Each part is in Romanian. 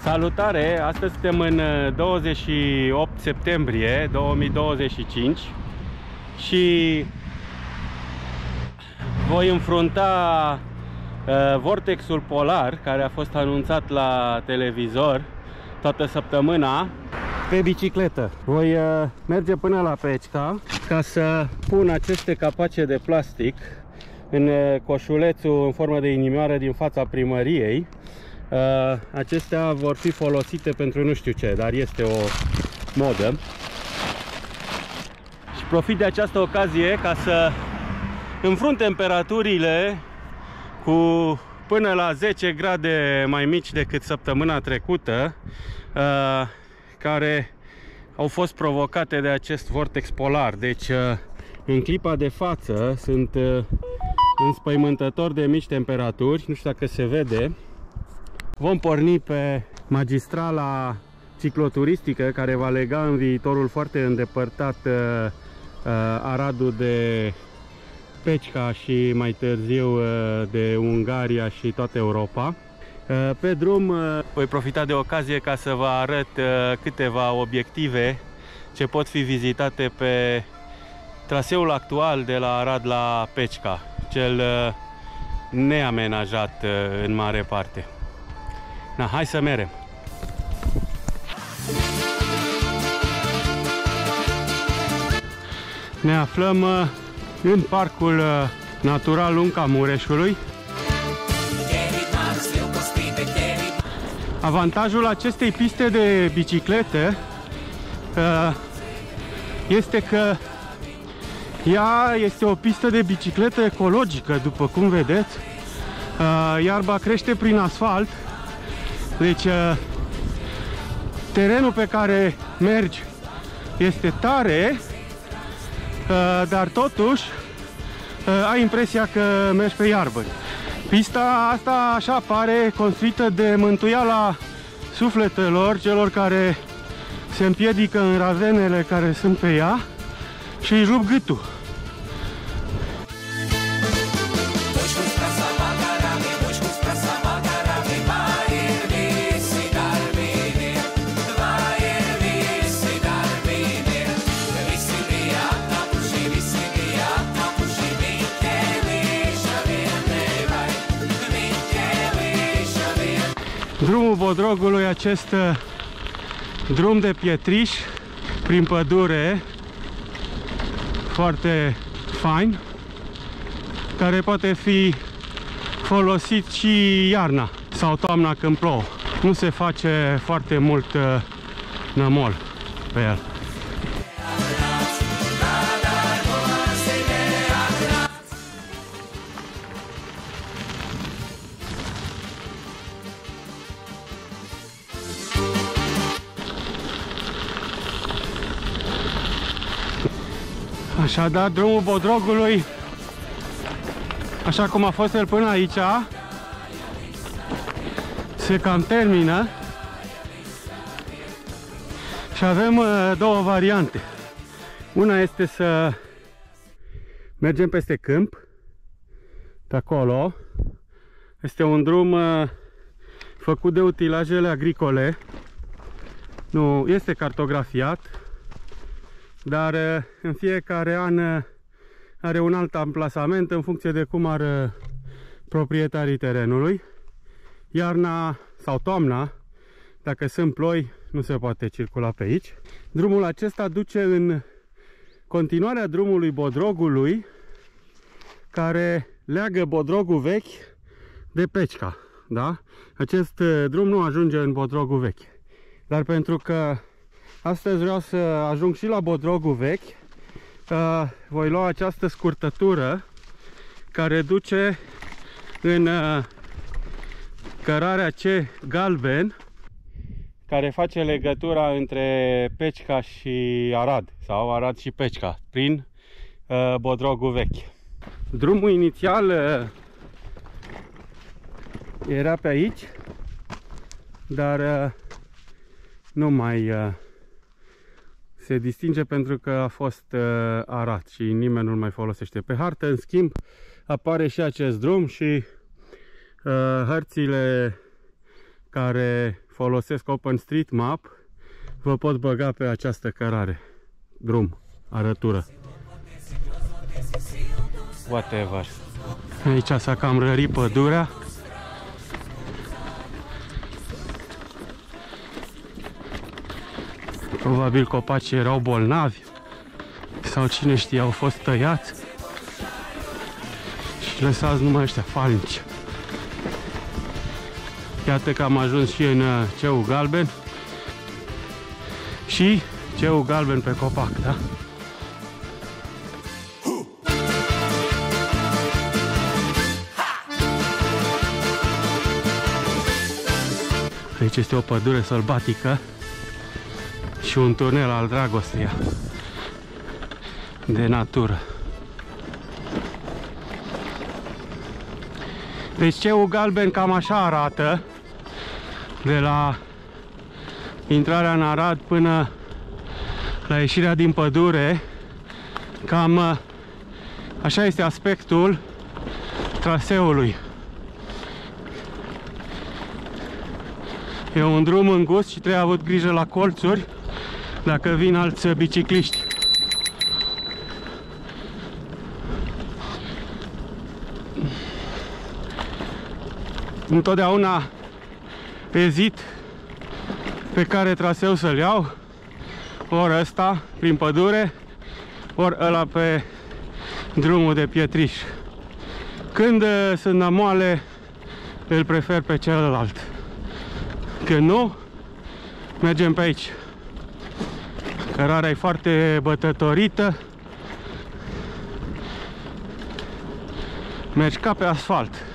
Salutare! Astăzi suntem în 28 septembrie 2025 și voi înfrunta vortexul polar care a fost anunțat la televizor toată săptămâna pe bicicletă. Voi merge până la Pecica ca să pun aceste capace de plastic în coșulețul în formă de inimioară din fața primăriei. Acestea vor fi folosite pentru nu știu ce, dar este o modă. Și profit de această ocazie ca să înfrunt temperaturile cu până la 10 grade mai mici decât săptămâna trecută, care au fost provocate de acest vortex polar. Deci în clipa de față sunt înspăimântător de mici temperaturi, nu știu dacă se vede. Vom porni pe magistrala cicloturistică care va lega în viitorul foarte îndepărtat Aradul de Pecica și mai târziu de Ungaria și toată Europa. Pe drum voi profita de ocazie ca să vă arăt câteva obiective ce pot fi vizitate pe traseul actual de la Arad la Pecica, cel neamenajat în mare parte. Na, hai să merem! Ne aflăm în parcul natural Lunca Mureșului. Avantajul acestei piste de biciclete este că ea este o pistă de bicicletă ecologică, după cum vedeți. Iarba crește prin asfalt. Deci terenul pe care mergi este tare, dar totuși ai impresia că mergi pe iarbă. Pista asta așa pare construită de mântuiala sufletelor celor care se împiedică în ravenele care sunt pe ea și își rup gâtul. Drumul Bodrogului, acest drum de pietriș prin pădure foarte fain, care poate fi folosit și iarna sau toamna când plouă. Nu se face foarte mult nămol pe el. Așadar, drumul Bodrogului, așa cum a fost el până aici, se cam termină și avem două variante. Una este să mergem peste câmp, pe acolo. Este un drum făcut de utilajele agricole, nu este cartografiat, dar în fiecare an are un alt amplasament în funcție de cum ar proprietarii terenului. Iarna sau toamna, dacă sunt ploi, nu se poate circula pe aici. Drumul acesta duce în continuarea drumului Bodrogului, care leagă Bodrogul vechi de Pecica. Da? Acest drum nu ajunge în Bodrogul vechi, dar pentru că astăzi vreau să ajung și la Bodrogul vechi, voi lua această scurtătură care duce în cărarea C galben, care face legătura între Pecica și Arad, sau Arad și Pecica, prin Bodrogul vechi. Drumul inițial era pe aici, dar nu mai se distinge pentru că a fost arat și nimeni nu-l mai folosește. Pe hartă, în schimb, apare și acest drum și hărțile care folosesc OpenStreetMap, vă pot băga pe această cărare. Drum, arătură. Whatever. Aici s-a cam rărit pădurea. Probabil copacii erau bolnavi sau cine știe, au fost tăiați și lăsați numai ăștia falnici. Iată că am ajuns și în ceul galben și ceul galben pe copac, da? Aici este o pădure sălbatică și un tunel al dragostei de natură. Deci ceul galben cam așa arată, de la intrarea în Arad până la ieșirea din pădure. Cam așa este aspectul traseului. E un drum îngust și trebuie avut grijă la colțuri dacă vin alți bicicliști. Întotdeauna ezit pe care traseu să-l iau, ori ăsta prin pădure, ori ăla pe drumul de pietriș. Când sunt namoale, îl prefer pe celălalt. Când nu, mergem pe aici. Cărarea e foarte bătătorită. Mergi ca pe asfalt.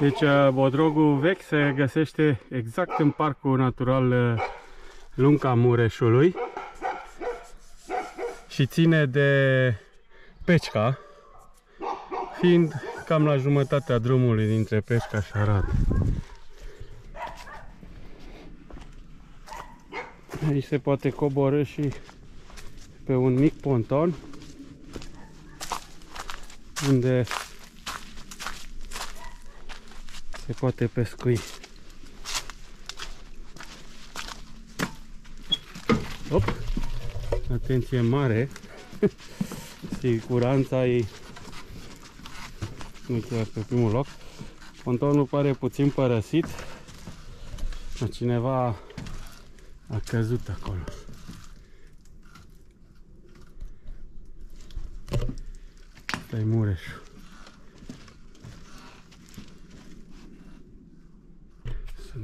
Deci Bodrogul vechi se găsește exact în Parcul Natural Lunca Mureșului și ține de Pecica, fiind cam la jumătatea drumului dintre Pecica și Arad. Aici se poate coborî și pe un mic ponton unde se poate pescui. Op! Atenție mare! Siguranța e nu chiar pe primul loc. Pontonul pare puțin părăsit. Cineva a căzut acolo. Asta-i Mureșul.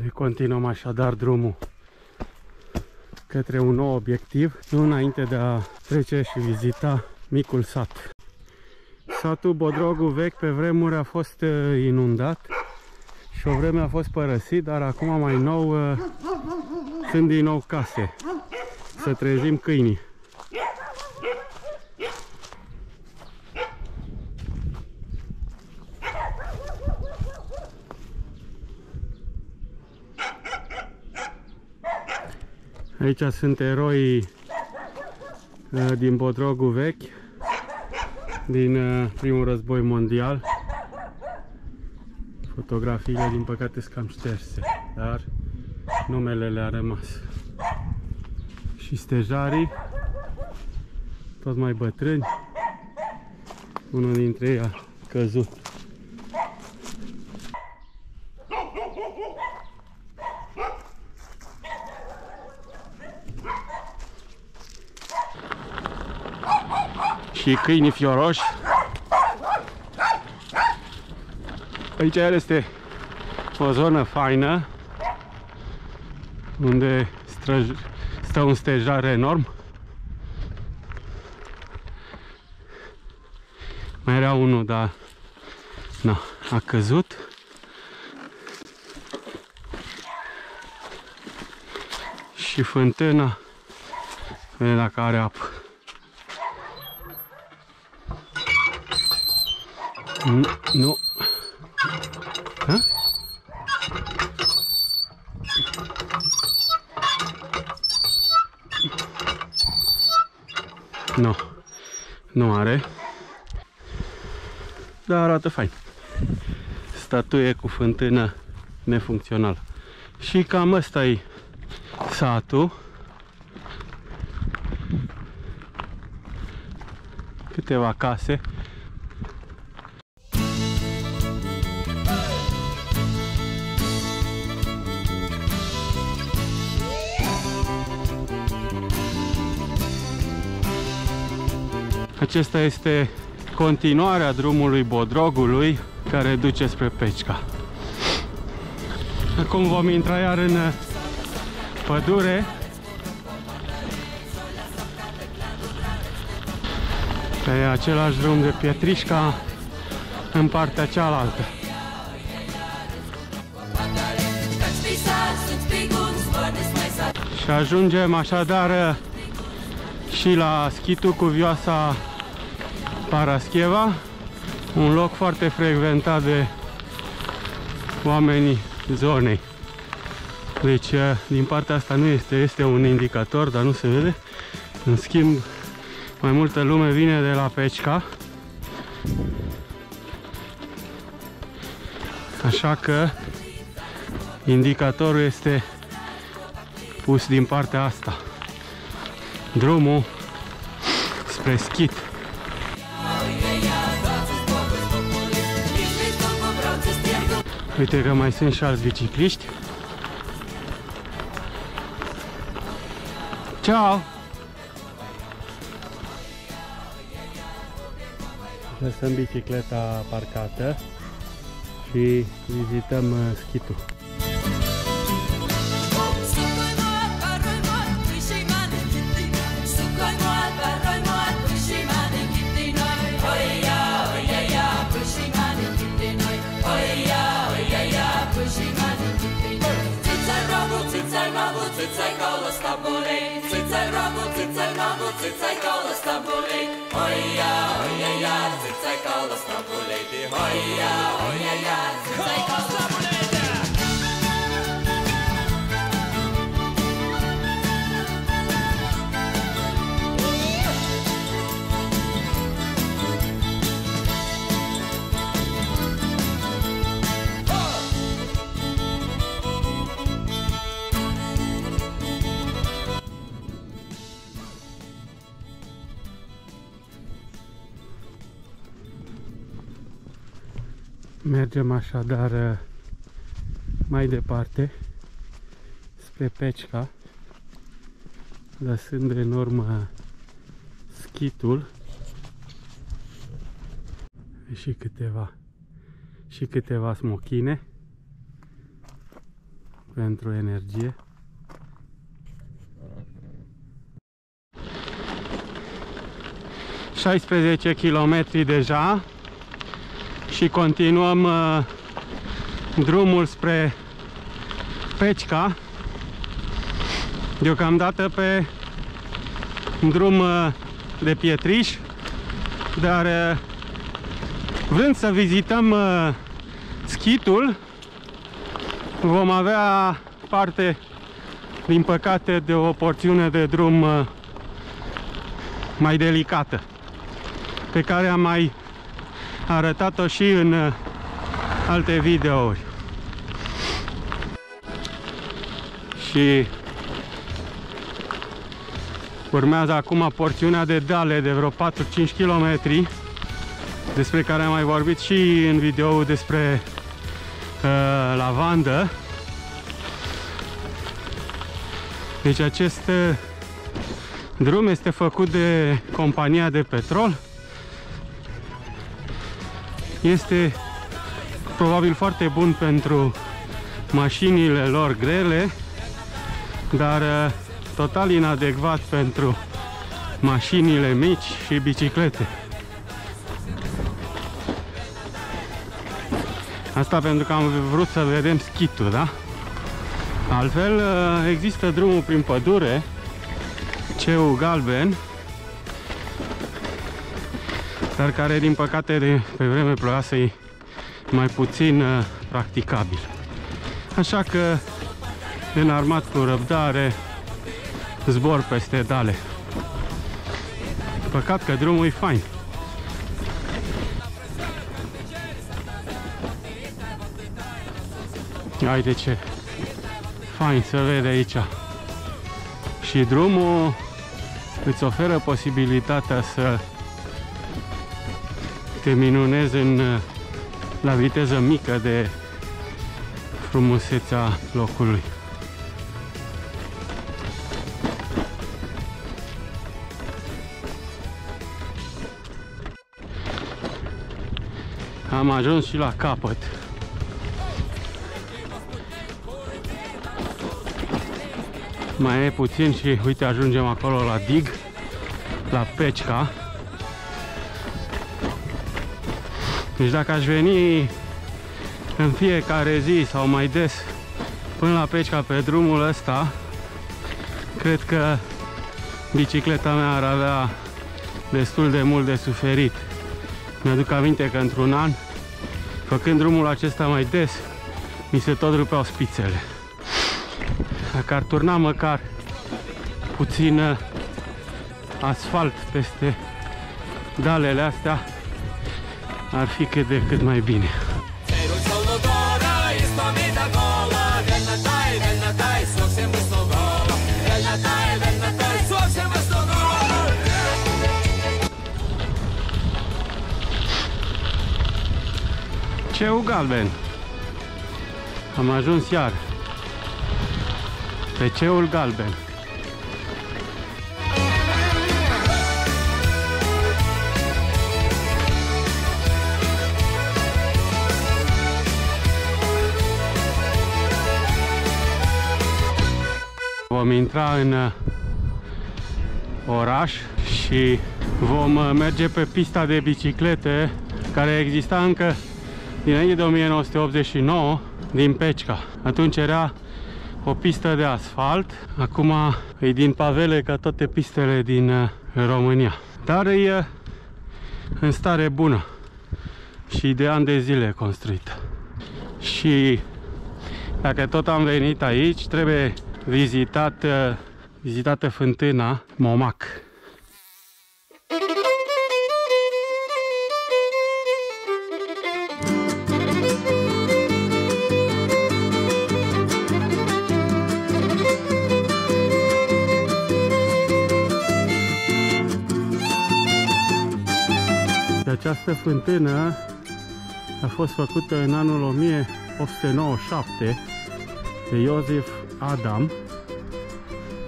Ne continuăm așadar drumul către un nou obiectiv, nu înainte de a trece și vizita micul sat. Satul Bodrogul vechi pe vremuri a fost inundat și o vreme a fost părăsit, dar acum mai nou sunt din nou case. Să trezim câinii. Aici sunt eroii din Bodrogul vechi, din primul război mondial. Fotografiile, din păcate, sunt cam șterse, dar numele le-a rămas. Și stejarii, tot mai bătrâni, unul dintre ei a căzut. Și câinii fioroși. Aici iar este o zonă faină unde stă un stejar enorm. Mai era unul, dar Na, a căzut. Și fântâna, vedem dacă are apă. Nu. Ha? Nu. Nu are. Dar arată fain. Statuie cu fântână nefuncțională. Și cam ăsta e satul. Câteva case. Acesta este continuarea drumului Bodrogului care duce spre Pecica. Acum vom intra iar în pădure. Pe același drum de Pietrișca în partea cealaltă. Și ajungem așadar și la schitul cu vioasa Parascheva, un loc foarte frecventat de oamenii zonei. Deci din partea asta nu este un indicator, dar nu se vede. În schimb, mai multă lume vine de la Pecica. Așa că indicatorul este pus din partea asta. Drumul spre schit. Uite că mai sunt și alți bicicliști. Ciao! Lăsăm bicicleta parcată și vizităm schitul. Mergem așadar mai departe spre Pecica, lăsând în urmă schitul și câteva smochine pentru energie. – 16 km deja și continuăm drumul spre Pecica, deocamdată pe drum de Pietriș, dar vrând să vizităm schitul, vom avea parte, din păcate, de o porțiune de drum mai delicată, pe care am mai arătat-o și în alte videouri. Și urmează acum porțiunea de deale de vreo 4-5 km, despre care am mai vorbit și în videoul despre lavandă. Deci acest drum este făcut de compania de petrol. Este probabil foarte bun pentru mașinile lor grele, dar total inadecvat pentru mașinile mici și biciclete. Asta pentru că am vrut să vedem schitul, da? Altfel există drumul prin pădure, ceul galben, dar care din păcate pe vreme ploioasă e mai puțin practicabil. Așa că, înarmat cu răbdare, zbor peste dale. Păcat că drumul e fain. Haide ce fain să vede aici. Și drumul îți oferă posibilitatea să te minunezi la viteză mică de frumusețea locului. Am ajuns și la capăt. Mai e puțin și uite, ajungem acolo la dig, la Pecica. Deci dacă aș veni în fiecare zi sau mai des până la Pecica pe drumul ăsta, cred că bicicleta mea ar avea destul de mult de suferit. Mi-aduc aminte că într-un an, făcând drumul acesta mai des, mi se tot rupeau spițele. Dacă ar turna măcar puțin asfalt peste dalele astea, ar fi cât de cât mai bine. Ceul galben. Am ajuns iar pe ceul galben. Vom intra în oraș și vom merge pe pista de biciclete care exista încă dinainte de 1989 din Pecica. Atunci era o pistă de asfalt, acum e din pavele ca toate pistele din România. Dar e în stare bună și de ani de zile construită. Și dacă tot am venit aici, trebuie vizitată fântâna Momac. Această fântână a fost făcută în anul 1897 de Iosif Adam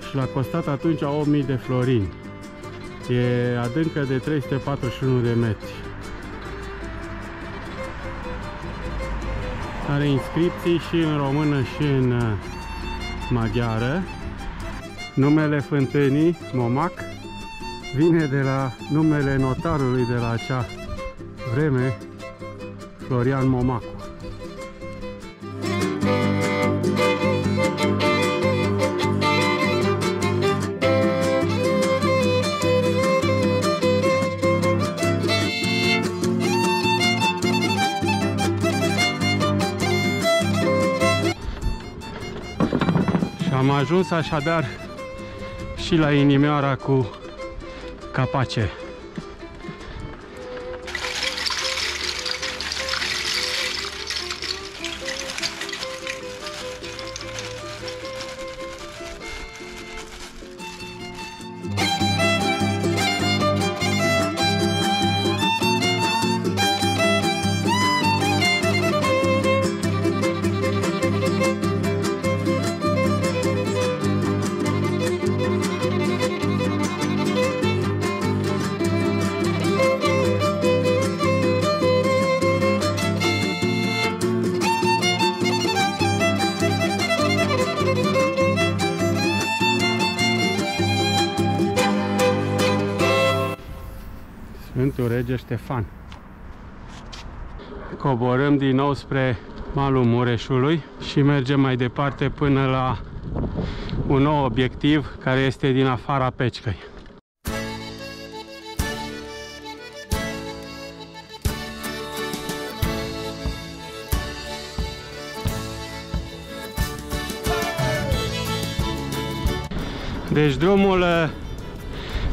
și l-a costat atunci 8000 de florini. E adâncă de 341 de metri. Are inscripții și în română și în maghiară. Numele fântânii, Momac, vine de la numele notarului de la acea vreme, Florian Momacu. Și am ajuns așadar și la inimioara cu Capace. Sfântul Rege Ștefan. Coborâm din nou spre malul Mureșului și mergem mai departe până la un nou obiectiv care este din afara Pecicăi. Deci drumul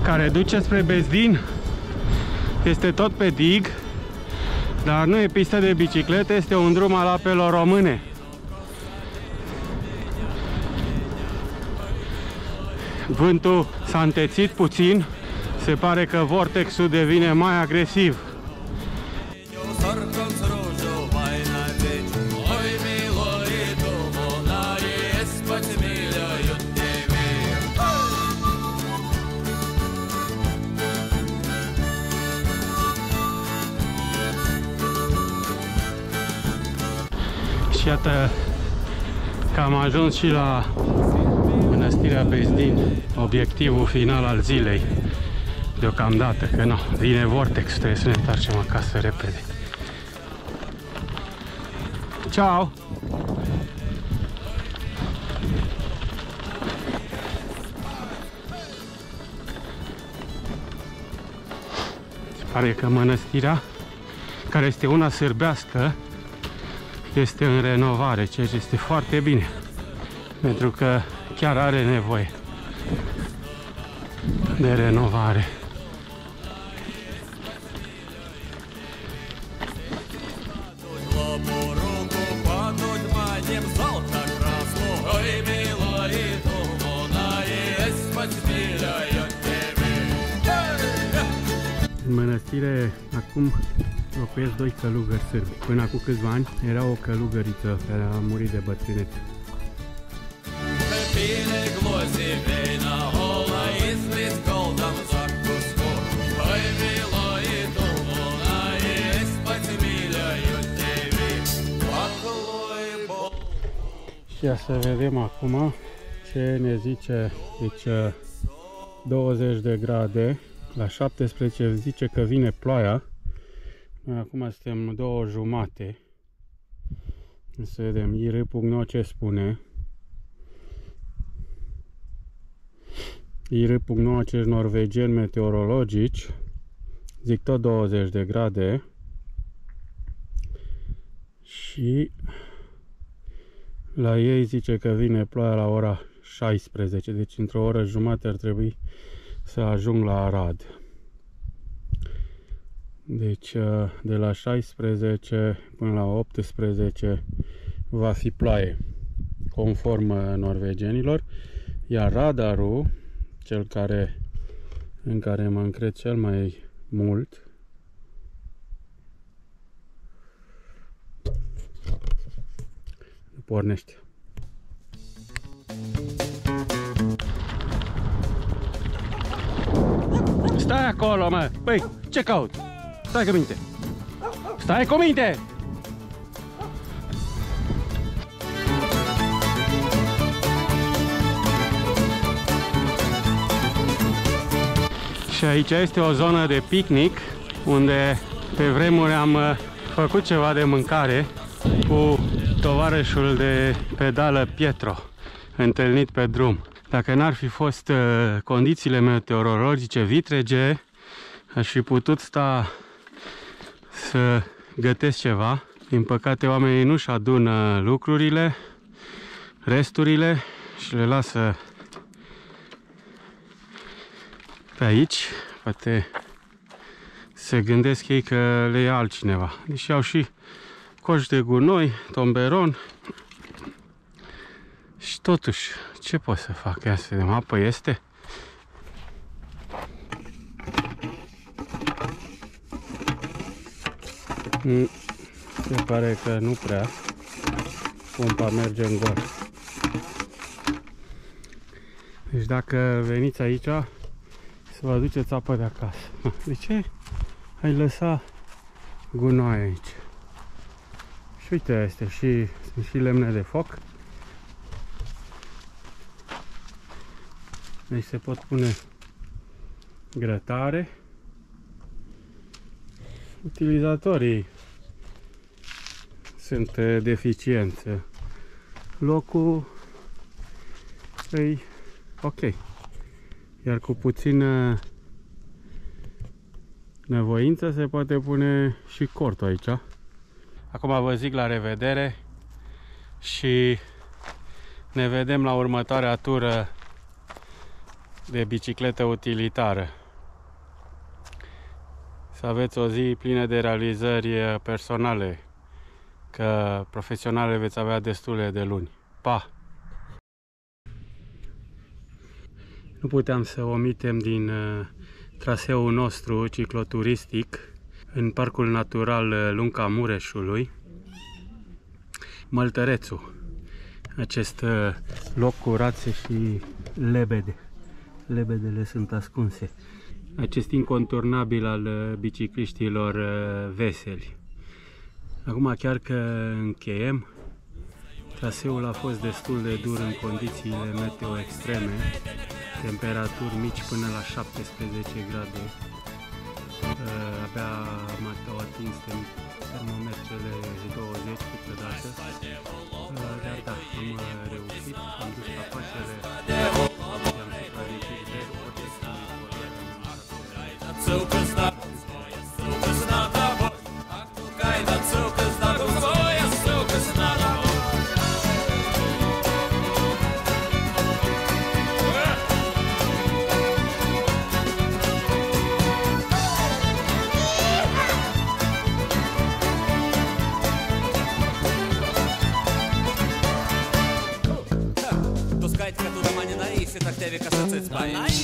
care duce spre Bezdin este tot pe dig, dar nu e pistă de biciclete, este un drum al apelor române. Vântul s-a întețit puțin, se pare că vortexul devine mai agresiv. Și iată că am ajuns și la Mănăstirea Bezdin, obiectivul final al zilei. Deocamdată, că nu, vine vortex, trebuie să ne întoarcem acasă repede. Ciao! Se pare că mănăstirea, care este una sârbească, este în renovare, ceea ce este foarte bine, pentru că chiar are nevoie de renovare. În mănăstire acum locuiesc doi călugări sârbi. Până acum câțiva ani era o călugăriță care a murit de bătrânețe. Și ia să vedem acum ce ne zice. Deci 20 de grade, la 17 zice că vine ploaia. Noi acum suntem 2:30. Să vedem, IR.no ce spune. IR.no, acești norvegieni meteorologici zic tot 20 de grade. Și la ei zice că vine ploaia la ora 16. Deci într-o oră jumate ar trebui să ajung la Arad. Deci de la 16 până la 18 va fi ploaie, conform norvegienilor. Iar radarul, cel în care mă încred cel mai mult, pornește. Stai acolo, mă! Băi, ce caut? Stai cu minte! Stai cu minte! Și aici este o zonă de picnic, unde pe vremuri am făcut ceva de mâncare cu tovarășul de pedală Pietro, întâlnit pe drum. Dacă n-ar fi fost condițiile meteorologice vitrege, aș fi putut sta să gătesc ceva. Din păcate, oamenii nu-și adună lucrurile, resturile și le lasă pe aici. Poate se gândesc ei că le ia altcineva. Deși au și coș de gunoi, tomberon. Și totuși, ce pot să fac? Ia să vedem, apă este? Se pare că nu prea. Pompa merge în gol. Deci dacă veniți aici, să vă aduceți apă de acasă. De ce ai lăsat gunoi aici? Și uite, sunt și lemne de foc. Deci se pot pune grătare. Utilizatorii sunt deficiențe. Locul e ok. Iar cu puțină nevoință se poate pune și cortul aici. Acum vă zic la revedere și ne vedem la următoarea tură de bicicletă utilitară. Să aveți o zi plină de realizări personale, că profesionale veți avea destule de luni. Pa! Nu puteam să omitem din traseul nostru cicloturistic în Parcul Natural Lunca Mureșului Măltărețul. Acest loc cu rațe și lebede. Lebedele sunt ascunse. Acest inconturnabil al bicicliștilor veseli. Acum chiar că încheiem, traseul a fost destul de dur în condițiile meteo extreme, temperaturi mici până la 17 grade. Abia au atins termometrele 20 câteodată, dar da, am reușit, am dus capacele, am supraviețuit de orice Так тебе касаться спать.